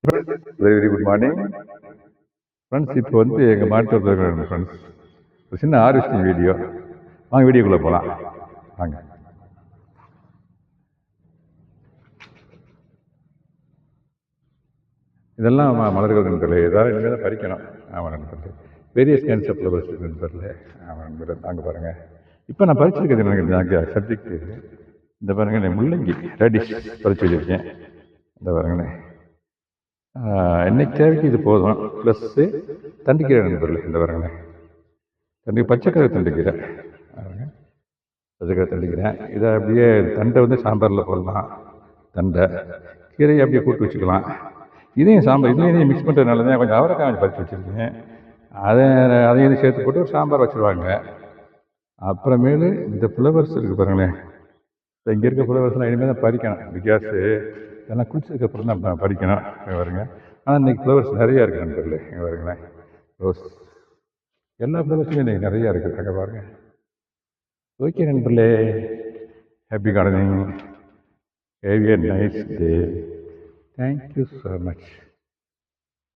Very very good morning friends. இப்போ வந்து எங்கள் மாவட்டத்தில் ஃப்ரெண்ட்ஸ் ஒரு சின்ன ஹார்வெஸ்டிங் வீடியோ. வாங்க வீடியோக்குள்ளே போகலாம் வாங்க. இதெல்லாம் மலர்கள் நண்பர்களே, ஏதாவது இனிமேல் தான் பறிக்கணும். ஆமாம் நண்பர்களே, வேரியஸ் கைண்ட்ஸ் ஆஃப் ஃப்ளவர்ஸ் நண்பர்களே. ஆமாம் நண்பர்களே, அங்கே பாருங்கள். இப்போ நான் பறிச்சிருக்கிறது எனக்கு சப்ஜெக்ட் இந்த பாருங்கள், முள்ளங்கி ரேடிஷ் பறிச்சு வச்சுருக்கேன். இந்த பாருங்களேன், இன்னைக்கு தேவைக்கு இது போதும். ப்ளஸ்ஸு தண்டிக்கீரை நண்பர்களே, இந்த பாருங்களேன், பச்சைக்கரை தண்டிக்கீரை, பச்சைக்கரை தண்டிக்கிறேன். இதை அப்படியே தண்டை வந்து சாம்பாரில் போடலாம். தண்டை கீரையை அப்படியே கூட்டு வச்சுக்கலாம். இதையும் சாம்பார் இதையும் மிக்ஸ் பண்ணுறதுனால தான் கொஞ்சம் அவரைக்காய் கொஞ்சம் பறித்து வச்சுருக்கேன். அதையும் சேர்த்து போட்டு ஒரு சாம்பார் வச்சுருவாங்க. அப்புறமேலு இந்த ஃப்ளவர்ஸ் இருக்குது பாருங்களேன். இப்போ இங்கே இருக்க ஃப்ளவர்ஸ்லாம் இனிமேல் தான் பறிக்கணும். பிகாஸ் இதெல்லாம் குளிச்சதுக்கப்புறம் தான் பறிக்கணும். வருங்க. ஆனால் இன்றைக்கி ஃப்ளவர்ஸ் நிறையா இருக்குது நண்பர்களே. இங்கே பாருங்களேன், ரோஸ் எல்லா ஃப்ளவர்ஸுமே இன்றைக்கி நிறையா இருக்குது. அங்கே பாருங்கள். ஓகே நண்பர்களே, happy gardening, have a nice day. Thank you so much.